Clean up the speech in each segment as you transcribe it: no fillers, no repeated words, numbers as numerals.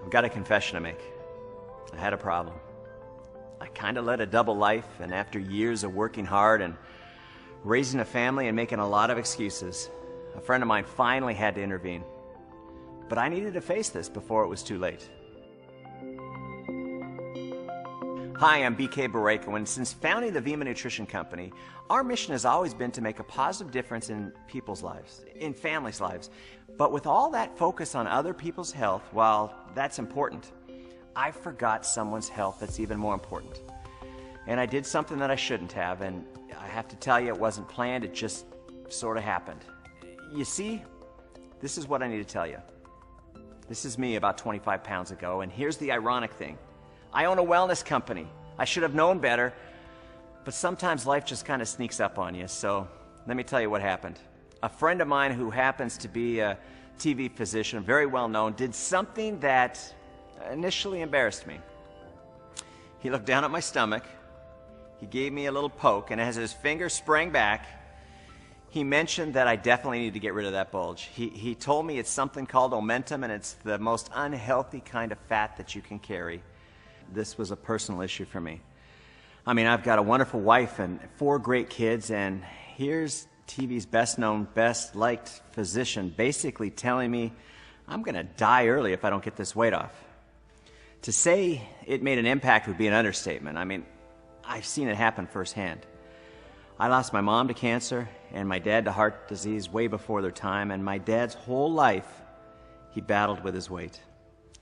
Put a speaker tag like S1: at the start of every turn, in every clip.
S1: I've got a confession to make. I had a problem. I kind of led a double life, and after years of working hard and raising a family and making a lot of excuses, a friend of mine finally had to intervene. But I needed to face this before it was too late. Hi, I'm BK Bod-e, and since founding the Vemma Nutrition Company, our mission has always been to make a positive difference in people's lives, in families' lives. But with all that focus on other people's health, while that's important, I forgot someone's health that's even more important. And I did something that I shouldn't have, and I have to tell you, it wasn't planned, it just sort of happened. You see, this is what I need to tell you. This is me about 25 pounds ago, and here's the ironic thing. I own a wellness company. I should have known better, but sometimes life just kind of sneaks up on you, so let me tell you what happened. A friend of mine who happens to be a TV physician, very well known, did something that initially embarrassed me. He looked down at my stomach, he gave me a little poke, and as his finger sprang back, he mentioned that I definitely need to get rid of that bulge. He told me it's something called omentum, and it's the most unhealthy kind of fat that you can carry. This was a personal issue for me. I mean, I've got a wonderful wife and 4 great kids, and here's TV's best-known, best-liked physician basically telling me I'm going to die early if I don't get this weight off. To say it made an impact would be an understatement. I mean, I've seen it happen firsthand. I lost my mom to cancer and my dad to heart disease way before their time, and my dad's whole life he battled with his weight,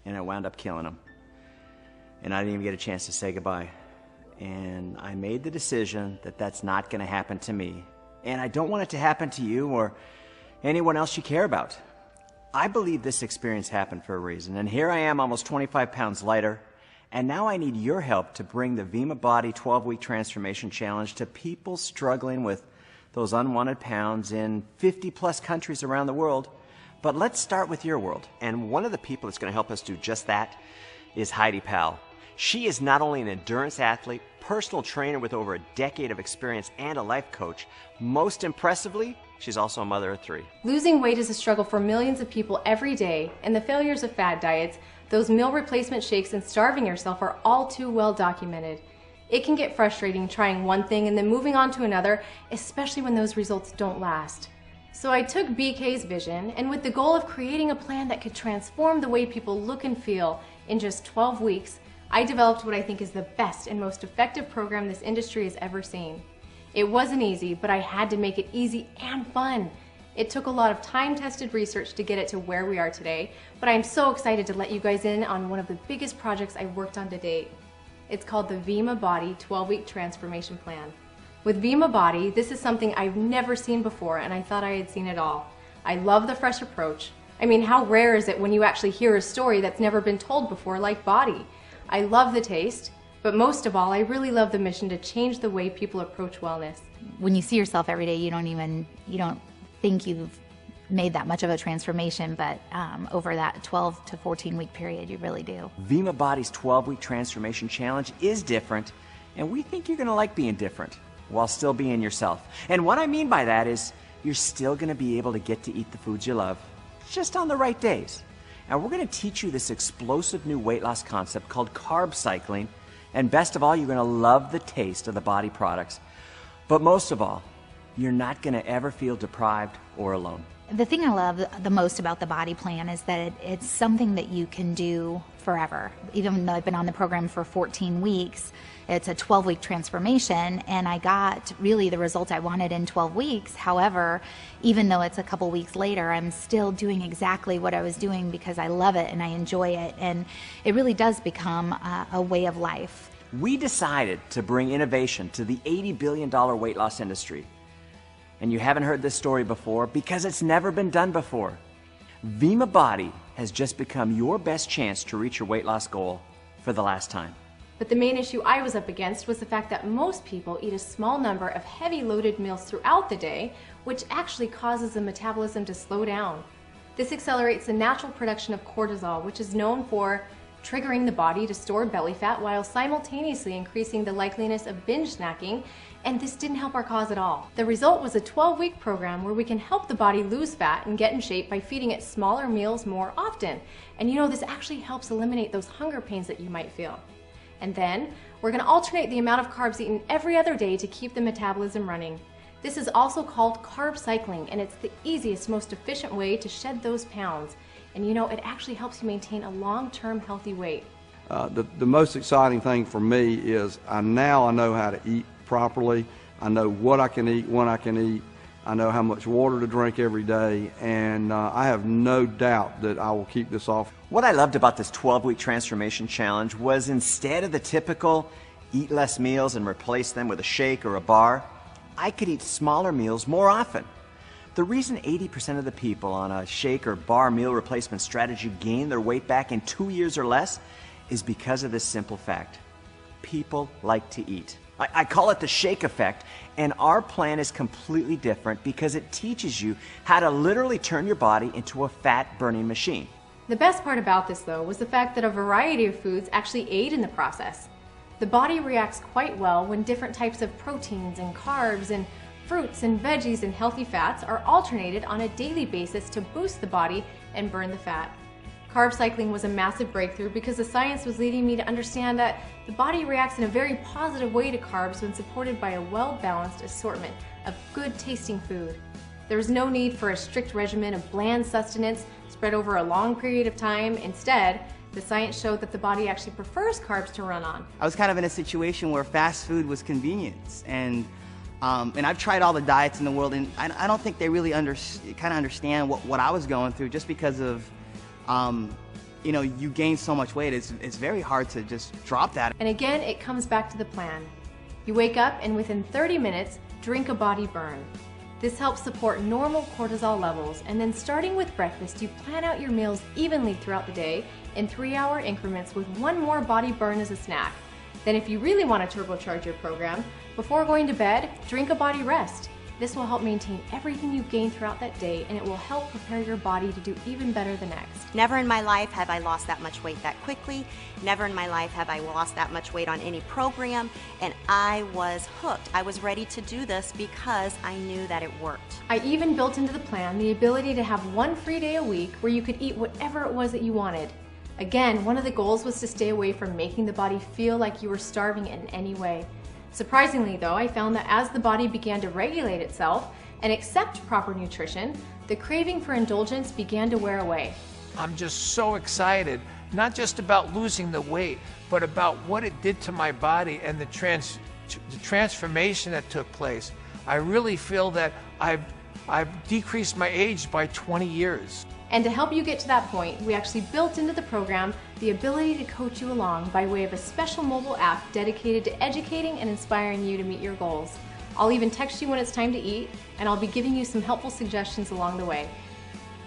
S1: and it wound up killing him. And I didn't even get a chance to say goodbye. And I made the decision that that's not going to happen to me. And I don't want it to happen to you or anyone else you care about. I believe this experience happened for a reason. And here I am, almost 25 pounds lighter. And now I need your help to bring the Vemma Bod-e 12-week transformation challenge to people struggling with those unwanted pounds in 50-plus countries around the world. But let's start with your world. And one of the people that's going to help us do just that is HeidiPowell. She is not only an endurance athlete, personal trainer with over a decade of experience, and a life coach. Most impressively, she's also a mother of 3.
S2: Losing weight is a struggle for millions of people every day, and the failures of fad diets, those meal replacement shakes, and starving yourself are all too well documented. It can get frustrating trying one thing and then moving on to another, especially when those results don't last. So I took BK's vision, and with the goal of creating a plan that could transform the way people look and feel in just 12 weeks, I developed what I think is the best and most effective program this industry has ever seen. It wasn't easy, but I had to make it easy and fun. It took a lot of time-tested research to get it to where we are today, but I'm so excited to let you guys in on one of the biggest projects I've worked on to date. It's called the Vemma Bod-e 12-week transformation plan. With Vemma Bod-e, this is something I've never seen before, and I thought I had seen it all. I love the fresh approach. I mean, how rare is it when you actually hear a story that's never been told before, like Bod-e? I love the taste, but most of all, I really love the mission to change the way people approach wellness.
S3: When you see yourself every day, you don't think you've made that much of a transformation, but over that 12 to 14 week period, you really do.
S1: Vemma Bod-e's 12-week transformation challenge is different, and we think you're going to like being different while still being yourself. And what I mean by that is you're still going to be able to get to eat the foods you love, just on the right days. And we're going to teach you this explosive new weight loss concept called carb cycling. And best of all, you're going to love the taste of the Bod-e products. But most of all, you're not going to ever feel deprived or alone.
S3: The thing I love the most about the Bod-e plan is that it's something that you can do forever. Even though I've been on the program for 14 weeks, it's a 12-week transformation, and I got really the result I wanted in 12 weeks. However, even though it's a couple weeks later, I'm still doing exactly what I was doing because I love it and I enjoy it, and it really does become a way of life.
S1: We decided to bring innovation to the $80 billion weight loss industry. And you haven't heard this story before because it's never been done before. Vemma Bod-e has just become your best chance to reach your weight loss goal for the last time.
S2: But the main issue I was up against was the fact that most people eat a small number of heavy loaded meals throughout the day, which actually causes the metabolism to slow down. This accelerates the natural production of cortisol, which is known for triggering the body to store belly fat while simultaneously increasing the likeliness of binge snacking And this didn't help our cause at all. The result was a 12-week program where we can help the body lose fat and get in shape by feeding it smaller meals more often. And you know, this actually helps eliminate those hunger pains that you might feel. And then, we're going to alternate the amount of carbs eaten every other day to keep the metabolism running. This is also called carb cycling, and it's the easiest, most efficient way to shed those pounds. And you know, it actually helps you maintain a long-term healthy weight.
S4: The most exciting thing for me is now I know how to eat properly. I know what I can eat, when I can eat. I know how much water to drink every day, and I have no doubt that I will keep this off.
S1: What I loved about this 12-week transformation challenge was instead of the typical eat less meals and replace them with a shake or a bar, I could eat smaller meals more often. The reason 80% of the people on a shake or bar meal replacement strategy gain their weight back in 2 years or less is because of this simple fact. People like to eat. I call it the shake effect, and our plan is completely different because it teaches you how to literally turn your body into a fat-burning machine.
S2: The best part about this, though, was the fact that a variety of foods actually aid in the process. The body reacts quite well when different types of proteins and carbs and fruits and veggies and healthy fats are alternated on a daily basis to boost the body and burn the fat. Carb cycling was a massive breakthrough because the science was leading me to understand that the body reacts in a very positive way to carbs when supported by a well-balanced assortment of good-tasting food. There was no need for a strict regimen of bland sustenance spread over a long period of time. Instead, the science showed that the body actually prefers carbs to run on.
S5: I was kind of in a situation where fast food was convenience, and I've tried all the diets in the world, and I don't think they really understand what I was going through, just because of you know, you gain so much weight, it's very hard to just drop that.
S2: And again, it comes back to the plan. You wake up and within 30 minutes, drink a body burn. This helps support normal cortisol levels, and then starting with breakfast, you plan out your meals evenly throughout the day in 3-hour increments with one more body burn as a snack. Then if you really want to turbocharge your program, before going to bed, drink a body rest. This will help maintain everything you gain throughout that day, and it will help prepare your body to do even better the next.
S6: Never in my life have I lost that much weight that quickly. Never in my life have I lost that much weight on any program, and I was hooked. I was ready to do this because I knew that it worked.
S2: I even built into the plan the ability to have one free day a week where you could eat whatever it was that you wanted. Again, one of the goals was to stay away from making the body feel like you were starving in any way. Surprisingly though, I found that as the body began to regulate itself and accept proper nutrition, the craving for indulgence began to wear away.
S7: I'm just so excited, not just about losing the weight, but about what it did to my body and the transformation that took place. I really feel that I've decreased my age by 20 years.
S2: And to help you get to that point, we actually built into the program the ability to coach you along by way of a special mobile app dedicated to educating and inspiring you to meet your goals. I'll even text you when it's time to eat, and I'll be giving you some helpful suggestions along the way.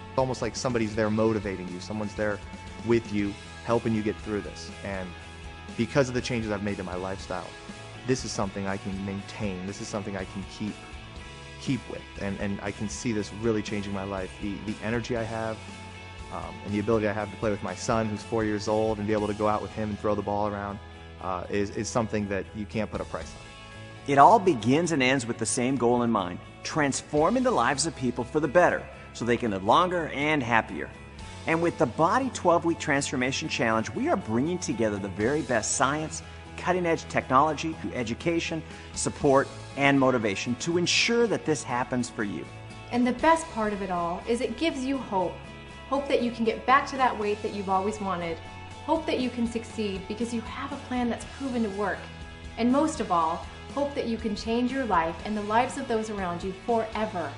S8: It's almost like somebody's there motivating you, someone's there with you, helping you get through this. And because of the changes I've made to my lifestyle, this is something I can maintain, this is something I can keep with, and I can see this really changing my life. The energy I have, and the ability I have to play with my son, who's 4 years old, and be able to go out with him and throw the ball around is something that you can't put a price on.
S1: It all begins and ends with the same goal in mind: transforming the lives of people for the better so they can live longer and happier. And with the Bod-e 12-week transformation challenge, we are bringing together the very best science, cutting-edge technology, education, support, and motivation to ensure that this happens for you.
S2: And the best part of it all is it gives you hope. Hope that you can get back to that weight that you've always wanted. Hope that you can succeed because you have a plan that's proven to work. And most of all, hope that you can change your life and the lives of those around you forever.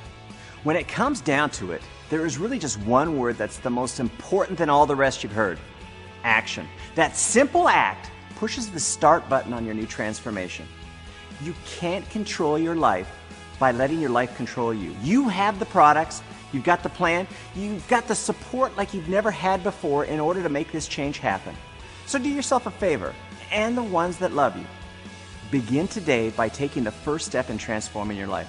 S1: When it comes down to it, there is really just one word that's the most important than all the rest you've heard: action. That simple act pushes the start button on your new transformation. You can't control your life by letting your life control you. You have the products, you've got the plan, you've got the support like you've never had before in order to make this change happen. So do yourself a favor, and the ones that love you. Begin today by taking the first step in transforming your life.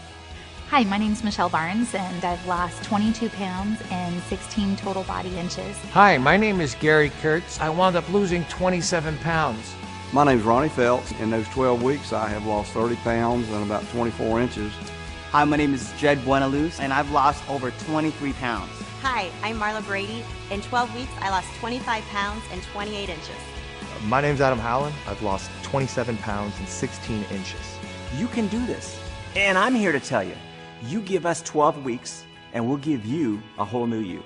S3: Hi, my name's Michelle Barnes, and I've lost 22 pounds and 16 total body inches.
S7: Hi, my name is Gary Kurtz. I wound up losing 27 pounds.
S4: My name's Ronnie Phelps. In those 12 weeks, I have lost 30 pounds and about 24 inches.
S5: Hi, my name is Jed Buenaluz, and I've lost over 23 pounds.
S6: Hi, I'm Marla Brady. In 12 weeks, I lost 25 pounds and 28 inches.
S8: My name's Adam Howland. I've lost 27 pounds and 16 inches.
S1: You can do this. And I'm here to tell you, you give us 12 weeks and we'll give you a whole new you.